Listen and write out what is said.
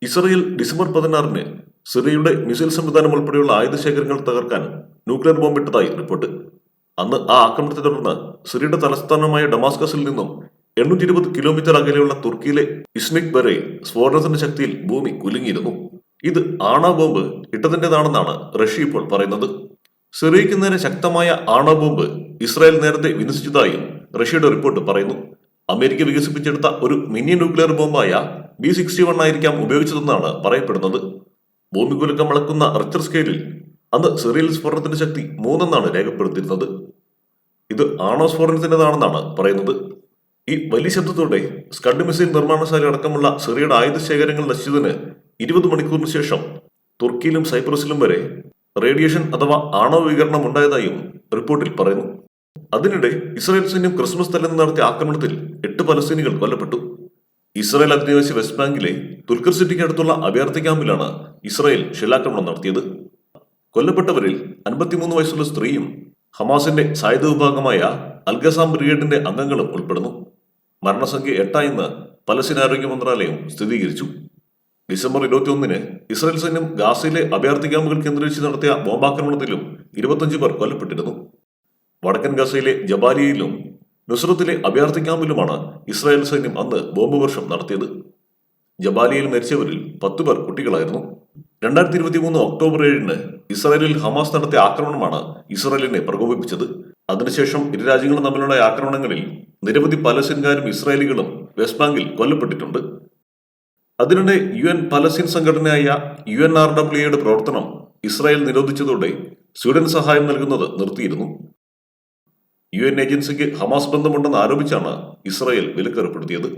Israel December 16-ന് സിറിയയുടെ missile സംവിധാനം ഉൾപ്പെടെയുള്ള ആയുധശേഖരങ്ങൾ തകർക്കാൻ ന്യൂക്ലിയർ ബോംബിട്ടതായി റിപ്പോർട്ട്. അന്ന് ആ ആക്രമണത്തെ തുടർന്ന് സിറിയയുടെ തലസ്ഥാനമായ ഡമാസ്കസിൽ നിന്നും 820 കിലോമീറ്റർ അകലെയുള്ള തുർക്കിയിലെ ഇസ്മിക് വരെ സ്ഫോടനത്തിന്റെ ശക്തിയിൽ ഭൂമി കുലുങ്ങിയിരുന്നു. ഇത് ആണവ ബോംബ് ഇട്ടതിൻ്റെതാണെന്നാണ് റഷ്യ ഇപ്പോൾ പറയുന്നത്. സിറിയയ്ക്ക് നേരെ ശക്തമായ ആണവ ബോംബ് ഇസ്രായേൽ നേരത്തെ വിന്യസിച്ചതായും റഷ്യയുടെ റിപ്പോർട്ട് പറയുന്നു. അമേരിക്ക വികസിപ്പിച്ചെടുത്ത ഒരു മിനി ന്യൂക്ലിയർ ബോംബായ B-61 ആയിരിക്കാം ഉപയോഗിച്ചതെന്നാണ് പറയപ്പെടുന്നത്. ഭൂമി കുലുക്കം അളക്കുന്ന റിക്ടർ സ്കെയിലിൽ അന്ന് സിറിയയിൽ സ്ഫോടനത്തിന്റെ ശക്തി 3 എന്നാണ് രേഖപ്പെടുത്തിയിരുന്നത്. ഇത് ആണവ സ്ഫോടനത്തിൻ്റെതാണെന്നാണ് പറയുന്നത്. ഈ വലിയ ശബ്ദത്തോടെ സ്കഡ് മിസൈൽ നിർമ്മാണശാല അടക്കമുള്ള സിറിയയുടെ ആയുധശേഖരങ്ങൾ നശിച്ചതിന് 20 മണിക്കൂറിന് ശേഷം തുർക്കിയിലും സൈപ്രസിലും വരെ റേഡിയേഷൻ അഥവാ ആണവ വികിരണം ഉണ്ടായതായും റിപ്പോർട്ടിൽ പറയുന്നു. അതിനിടെ ഇസ്രായേൽ സൈന്യം ക്രിസ്മസ് തലേന്ന് നടത്തിയ ആക്രമണത്തിൽ 8 പലസ്തീനികൾ കൊല്ലപ്പെട്ടു. ഇസ്രായേൽ അധിനിവേശ വെസ്റ്റ് ബാങ്കിലെ തുൽക്കർ സിറ്റിക്ക് അടുത്തുള്ള അഭയാർത്ഥി ക്യാമ്പിലാണ് ഇസ്രായേൽ ഷെല്ലാക്രമണം നടത്തിയത്. കൊല്ലപ്പെട്ടവരിൽ 53 വയസ്സുള്ള സ്ത്രീയും ഹമാസിന്റെ സായുധ വിഭാഗമായ അൽഗസാം ബ്രിഗേഡിന്റെ അംഗങ്ങളും ഉൾപ്പെടുന്നു. മരണസംഖ്യ 8 എന്ന് പലസ്തീൻ ആരോഗ്യ മന്ത്രാലയം സ്ഥിരീകരിച്ചു. ഡിസംബർ 21-ന് ഇസ്രായേൽ സൈന്യം ഗാസയിലെ അഭയാർത്ഥി ക്യാമ്പുകൾ കേന്ദ്രീകരിച്ച് നടത്തിയ ബോംബാക്രമണത്തിലും 25 പേർ കൊല്ലപ്പെട്ടിരുന്നു. വടക്കൻ ഗാസയിലെ ജബാലിയയിലും നുസ്രത്തിലെ അഭയാർത്ഥി ക്യാമ്പിലുമാണ് ഇസ്രായേൽ സൈന്യം അന്ന് ബോംബ് വർഷം നടത്തിയത്. ജബാലിയയിൽ മരിച്ചവരിൽ 10 പേർ കുട്ടികളായിരുന്നു. 2023 ഒക്ടോബർ 7-ന് ഇസ്രായേലിൽ ഹമാസ് നടത്തിയ ആക്രമണമാണ് ഇസ്രായേലിനെ പ്രകോപിപ്പിച്ചത്. അതിനുശേഷം ഇരു രാജ്യങ്ങളും തമ്മിലുള്ള ആക്രമണങ്ങളിൽ നിരവധി പലസ്തീൻകാരും ഇസ്രായേലികളും വെസ്റ്റ് ബാങ്കിൽ കൊല്ലപ്പെട്ടിട്ടുണ്ട്. അതിനിടെ UN പലസ്തീൻ സംഘടനയായ UNRWAയുടെ പ്രവർത്തനം ഇസ്രായേൽ നിരോധിച്ചതോടെ സ്വീഡൻ സഹായം നൽകുന്നത് നിർത്തിയിരുന്നു. UN ഏജൻസിക്ക് ഹമാസ് ബന്ധമുണ്ടെന്ന് ആരോപിച്ചാണ് ഇസ്രായേൽ വിലക്കേർപ്പെടുത്തിയത്.